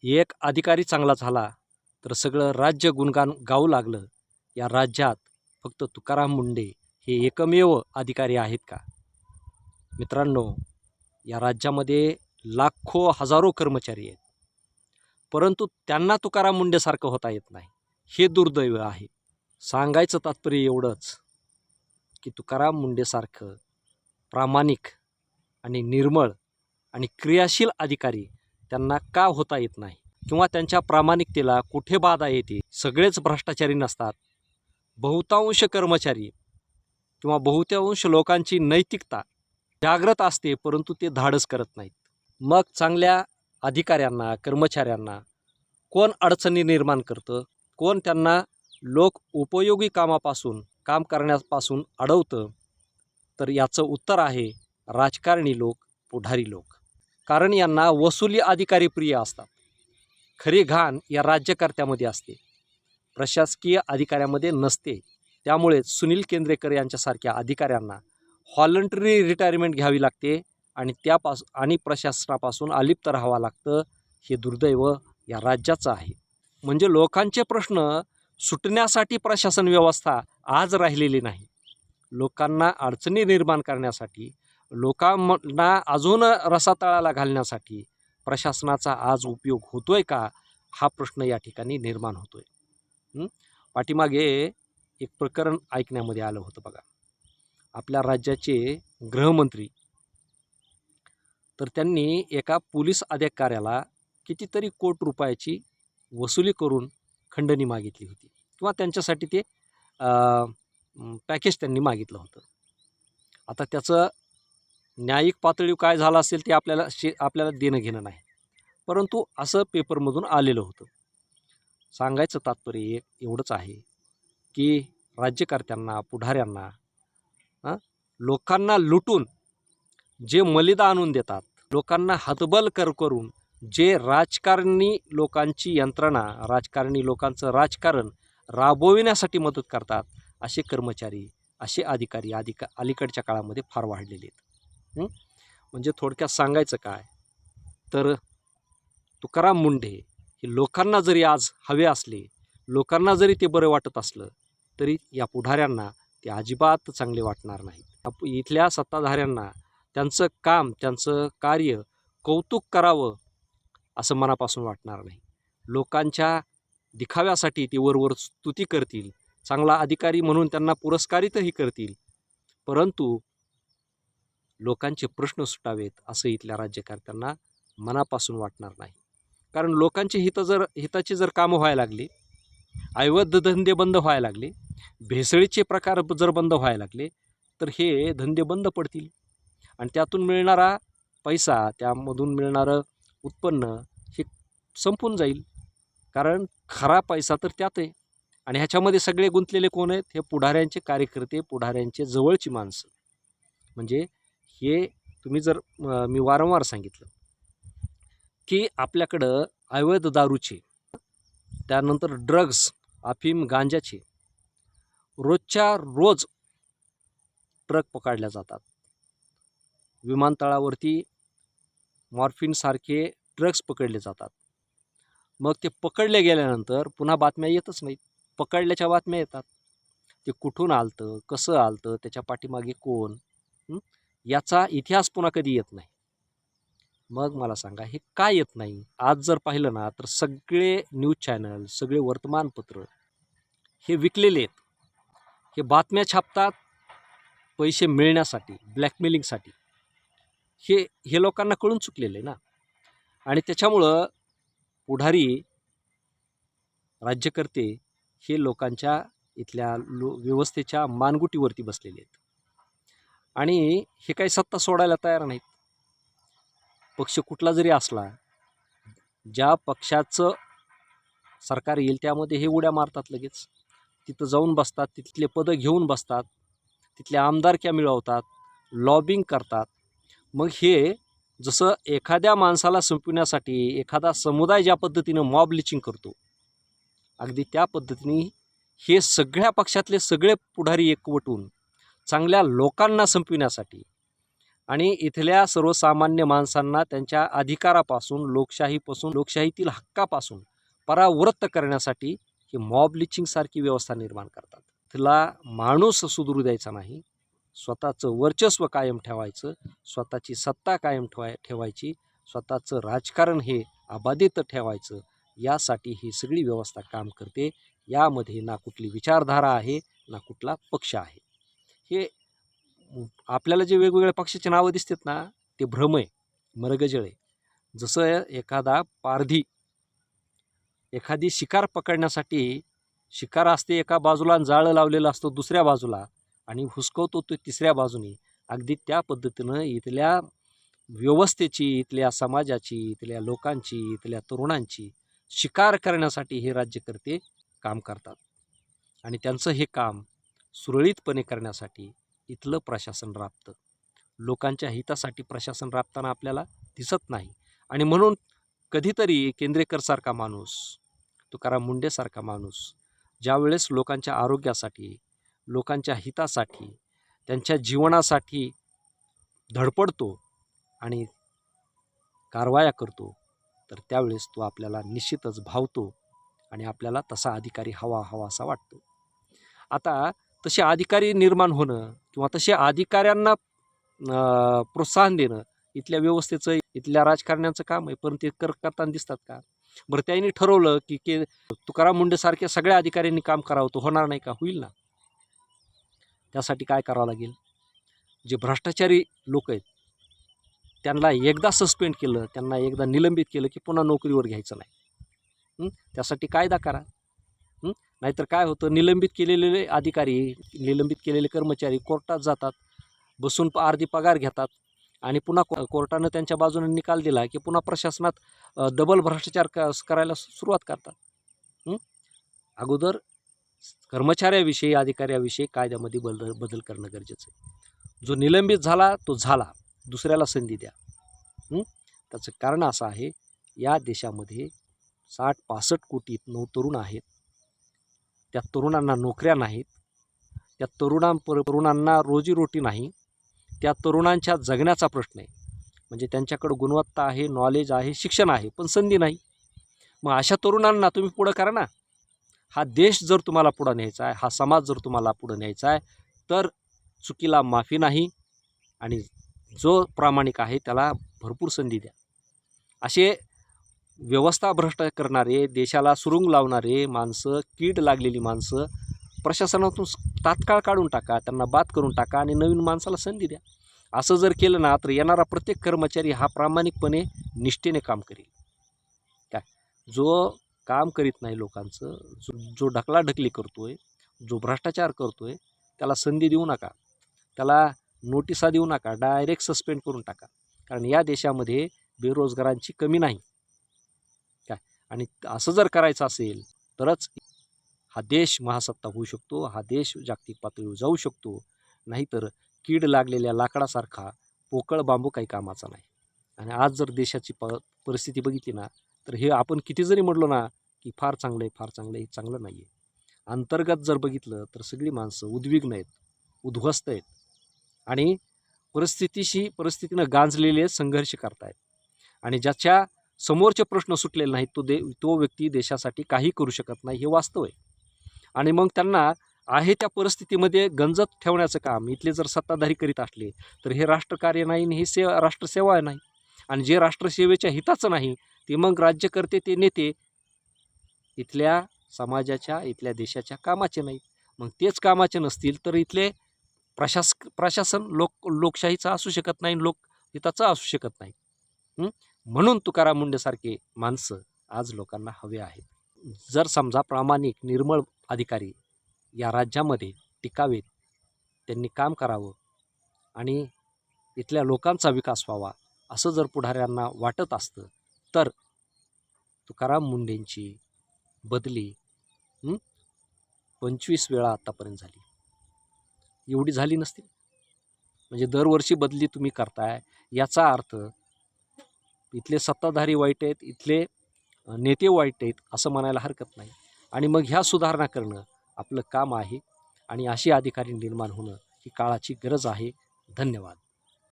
एक अधिकारी चांगला झाला तर सगळं राज्य गुणगान गाऊ लागलं. या राज्यात फक्त तुकाराम मुंडे हे एकमेव अधिकारी आहेत का? मित्रांनो, या राज्यामध्ये लाखो हजारो कर्मचारी आहेत, परंतु त्यांना तुकाराम मुंडेसारखं होता येत नाही. हे दुर्दैव आहे. सांगायचं तात्पर्य एवढंच की तुकाराम मुंडेसारखं प्रामाणिक आणि निर्मळ आणि क्रियाशील अधिकारी त्यांना का होता येत नाही, किंवा त्यांच्या प्रामाणिकतेला कुठे बाधा येते? सगळेच भ्रष्टाचारी नसतात. बहुतांश कर्मचारी किंवा बहुतांश लोकांची नैतिकता जागृत असते, परंतु ते धाडस करत नाहीत. मग चांगल्या अधिकाऱ्यांना, कर्मचाऱ्यांना कोण अडचणी निर्माण करतं? कोण त्यांना लोक उपयोगी काम करण्यापासून अडवतं? तर याचं उत्तर आहे राजकारणी लोक, पुढारी लोक. कारण यांना वसुली अधिकारी प्रिय असतात. खरी घाण या राज्यकर्त्यामध्ये असते, प्रशासकीय अधिकाऱ्यामध्ये नसते. त्यामुळे सुनील केंद्रेकर यांच्यासारख्या अधिकाऱ्यांना व्हॉलंटरी रिटायरमेंट घ्यावी लागते आणि प्रशासनापासून अलिप्त राहावं लागतं. हे दुर्दैव या राज्याचं आहे. म्हणजे लोकांचे प्रश्न सुटण्यासाठी प्रशासन व्यवस्था आज राहिलेली नाही. लोकांना अडचणी निर्माण करण्यासाठी, लोकांना अजून रसातळाला घालण्यासाठी प्रशासनाचा आज उपयोग होतोय का? हा प्रश्न या ठिकाणी निर्माण होतोय. पाठीमागे एक प्रकरण ऐकण्यामध्ये आलं होतं बघा. आपल्या राज्याचे गृहमंत्री, तर त्यांनी एका पोलीस अधिकाऱ्याला कितीतरी कोटी रुपयाची वसुली करून खंडणी मागितली होती, किंवा त्यांच्यासाठी ते पॅकेज त्यांनी मागितलं होतं. आता त्याचं न्यायिक पातळीवर काय झालं असेल ते आपल्याला देणं घेणं नाही, परंतु असं पेपरमधून आलेलं होतं. सांगायचं तात्पर्य एवढंच आहे की राज्यकर्त्यांना, पुढाऱ्यांना लोकांना लुटून जे मलिदा आणून देतात, लोकांना हतबल करून जे राजकारणी लोकांची यंत्रणा, राजकारणी लोकांचं राजकारण राबविण्यासाठी मदत करतात, असे कर्मचारी, असे अधिकारी अलीकडच्या काळामध्ये फार वाढलेले आहेत. म्हणजे थोडक्यात सांगायचं काय, तर तुकाराम मुंडे हे लोकांना जरी आज हवे असले, लोकांना जरी ते बरं वाटत असलं, तरी या पुढाऱ्यांना ते अजिबात चांगले वाटणार नाही. इथल्या सत्ताधाऱ्यांना त्यांचं काम, त्यांचं कार्य कौतुक करावं असं मनापासून वाटणार नाही. लोकांच्या दिखाव्यासाठी ते वरवर स्तुती करतील, चांगला अधिकारी म्हणून त्यांना पुरस्कारितही करतील, परंतु लोकांचे प्रश्न सुटावेत असं इथल्या राज्यकर्त्यांना मनापासून वाटणार नाही. कारण लोकांचे हिताची जर कामं व्हायला लागली, अवैध धंदे बंद व्हायला लागले, भेसळीचे प्रकार जर बंद व्हायला लागले, तर हे धंदे बंद पडतील आणि त्यातून मिळणारा पैसा, त्यामधून मिळणारं उत्पन्न हे संपून जाईल. कारण खरा पैसा तर त्यात आहे. आणि ह्याच्यामध्ये सगळे गुंतलेले कोण आहेत? हे पुढाऱ्यांचे कार्यकर्ते, पुढाऱ्यांचे जवळची माणसं. म्हणजे हे तुम्ही जर मी वारंवार सांगितलं की आपल्याकडं अवैध दारूचे, त्यानंतर ड्रग्स, अफीम, गांजाचे रोजच्या रोज ट्रक पकडल्या जातात. विमानतळावरती मॉर्फिनसारखे ड्रग्स पकडले जातात. मग ते पकडले गेल्यानंतर पुन्हा बातम्या येतच नाहीत. पकडल्याच्या बातम्या येतात. ते कुठून आलतं, कसं आलतं, त्याच्या पाठीमागे कोण, याचा इतिहास पुन्हा कधी येत नाही. मग मला सांगा, हे काय येत नाही? आज जर पाहिलं ना, तर सगळे न्यूज चॅनल, सगळे वर्तमानपत्र हे विकलेले आहेत. हे बातम्या छापतात पैसे मिळण्यासाठी, ब्लॅकमेलिंगसाठी. हे लोकांना कळून चुकलेलं आहे ना. आणि त्याच्यामुळं पुढारी, राज्यकर्ते हे लोकांच्या इथल्या व्यवस्थेच्या मानगुटीवरती बसलेले आहेत आणि हे काही सत्ता सोडायला तयार नाहीत. पक्ष कुठला जरी असला, ज्या पक्षाचं सरकार येईल त्यामध्ये हे उड्या मारतात, लगेच तिथं जाऊन बसतात, तिथले पदं घेऊन बसतात, तिथल्या आमदारक्या मिळवतात, लॉबिंग करतात. मग हे जसं एखाद्या माणसाला संपविण्यासाठी एखादा समुदाय ज्या पद्धतीनं मॉब लिचिंग करतो, अगदी त्या पद्धतीने हे सगळ्या पक्षातले सगळे पुढारी एकवटून चांगल्या लोकांना संपविण्यासाठी आणि इथल्या सर्वसामान्य माणसांना त्यांच्या अधिकारापासून, लोकशाहीतील हक्कापासून परावृत्त करण्यासाठी ही मॉब लिचिंगसारखी व्यवस्था निर्माण करतात. तिला माणूस सुधरू द्यायचा नाही, स्वतःचं वर्चस्व कायम ठेवायचं, स्वतःची सत्ता कायम ठेवायची, स्वतःचं राजकारण हे अबाधित ठेवायचं, यासाठी ही सगळी व्यवस्था काम करते. यामध्ये ना कुठली विचारधारा आहे, ना कुठला पक्ष आहे. हे आपल्याला जे वेगवेगळ्या पक्षाची नावं दिसतात ना, ते भ्रम आहे, मरगजळ आहे. जसं एखादा पारधी एखादी शिकार पकडण्यासाठी शिकार असते एका बाजूला आणि जाळं लावलेलं असतं दुसऱ्या बाजूला आणि हुसकवतो तो तिसऱ्या बाजूने. अगदी त्या पद्धतीनं इथल्या व्यवस्थेची, इथल्या समाजाची, इथल्या लोकांची, इथल्या तरुणांची शिकार करण्यासाठी हे राज्यकर्ते काम करतात. आणि त्यांचं हे काम सुरळीतपणे करण्यासाठी इथलं प्रशासन राबतं. लोकांच्या हितासाठी प्रशासन राबताना आपल्याला दिसत नाही. आणि म्हणून कधीतरी केंद्रेकरसारखा माणूस, तुकाराम मुंडेसारखा माणूस ज्यावेळेस लोकांच्या आरोग्यासाठी, लोकांच्या हितासाठी, त्यांच्या जीवनासाठी धडपडतो आणि कारवाया करतो, तर त्यावेळेस तो आपल्याला निश्चितच भावतो आणि आपल्याला तसा अधिकारी हवासा वाटतो. आता तसे अधिकारी निर्माण होणं किंवा तसे अधिकाऱ्यांना प्रोत्साहन देणं इथल्या व्यवस्थेचं, इथल्या राजकारण्यांचं काम आहे. पण ते करताना दिसतात का? बरं, त्यांनी ठरवलं की तुकाराम मुंडेसारख्या सगळ्या अधिकाऱ्यांनी काम करावं, तो होणार नाही का? होईल ना. त्यासाठी काय करावं लागेल? जे भ्रष्टाचारी लोक आहेत त्यांना एकदा सस्पेंड केलं, त्यांना एकदा निलंबित केलं की पुन्हा नोकरीवर घ्यायचं नाही. त्यासाठी कायदा करा. नाहीतर काय होतं, निलंबित केलेले अधिकारी, निलंबित केलेले कर्मचारी कोर्टात जातात, बसून अर्धी पगार घेतात आणि पुन्हा कोर्टानं त्यांच्या बाजूने निकाल दिला की पुन्हा प्रशासनात डबल भ्रष्टाचार करायला सुरुवात करतात. अगोदर कर्मचाऱ्याविषयी, अधिकाऱ्याविषयी कायद्यामध्ये बदल करणं गरजेचं आहे. जो निलंबित झाला तो झाला, दुसऱ्याला संधी द्या. त्याचं कारण असं आहे, या देशामध्ये 60-65 कोटी तरुण आहेत. त्या तरुणांना नोकऱ्या नाहीत, त्या तरुणांना रोजीरोटी नाही, त्या तरुणांच्या जगण्याचा प्रश्न आहे. म्हणजे त्यांच्याकडं गुणवत्ता आहे, नॉलेज आहे, शिक्षण आहे, पण संधी नाही. मग अशा तरुणांना तुम्ही पुढं करा ना. हा देश जर तुम्हाला पुढं न्यायचा आहे, हा समाज जर तुम्हाला पुढं न्यायचा आहे, तर चुकीला माफी नाही आणि जो प्रामाणिक आहे त्याला भरपूर संधी द्या. असे व्यवस्था भ्रष्ट करणारे, देशाला सुरुंग लावणारे माणसं, कीड लागलेली माणसं प्रशासनातून तात्काळ काढून टाका, त्यांना बाद करून टाका आणि नवीन माणसाला संधी द्या. असं जर केलं ना, तर येणारा प्रत्येक कर्मचारी हा प्रामाणिकपणे, निष्ठेने काम करेल. काय, जो काम करीत नाही लोकांचं, जो ढकलाढकली करतोय, जो भ्रष्टाचार करतोय, त्याला संधी देऊ नका, त्याला नोटिसा देऊ नका, डायरेक्ट सस्पेंड करून टाका. कारण या देशामध्ये बेरोजगारांची कमी नाही. काय, आणि असं जर करायचं असेल तरच हा देश महासत्ता होऊ शकतो, हा देश जागतिक पातळीवर जाऊ शकतो. नाहीतर कीड लागलेल्या लाकडासारखा पोकळ बांबू काही कामाचा नाही. आणि आज जर देशाची परिस्थिती बघितली ना, तर हे आपण किती जरी म्हटलो ना की फार चांगलं आहे, फार चांगलं आहे, हे चांगलं नाही आहे. अंतर्गत जर बघितलं तर सगळी माणसं उद्विग्न आहेत, उद्ध्वस्त आहेत आणि परिस्थितीनं गांजलेले संघर्ष करतायत. आणि ज्याच्या समोरचे प्रश्न सुटलेले नाहीत तो व्यक्ती देशासाठी काही करू शकत नाही, हे वास्तव आहे. आणि मग त्यांना आहे त्या परिस्थितीमध्ये गंजत ठेवण्याचं काम इथले जर सत्ताधारी करीत असले तर हे राष्ट्रकार्य नाही आणि हे राष्ट्रसेवा नाही. आणि जे राष्ट्रसेवेच्या हिताचं नाही ते मग राज्यकर्ते, ते नेते इथल्या समाजाच्या, इथल्या देशाच्या कामाचे नाहीत. मग तेच कामाचे नसतील तर इथले प्रशासन लोकशाहीचं असू शकत नाही, लोकहिताचं असू शकत नाही. म्हणून तुकाराम मुंडेसारखे माणसं आज लोकांना हवे आहेत. जर समजा प्रामाणिक, निर्मळ अधिकारी या राज्यामध्ये टिकावेत, त्यांनी काम करावं आणि इथल्या लोकांचा विकास व्हावा असं जर पुढाऱ्यांना वाटत असतं, तर तुकाराम मुंडेंची बदली 25 वेळा आत्तापर्यंत झाली, एवढी झाली नसती. म्हणजे दरवर्षी बदली तुम्ही करताय, याचा अर्थ इथले सत्ताधारी वाईट आहेत, इथले नेते वाईट आहेत असं म्हणायला हरकत नाही. आणि मग ह्या सुधारणा करणं आपलं काम आहे आणि अशी अधिकारी निर्माण होणं ही काळाची गरज आहे. धन्यवाद.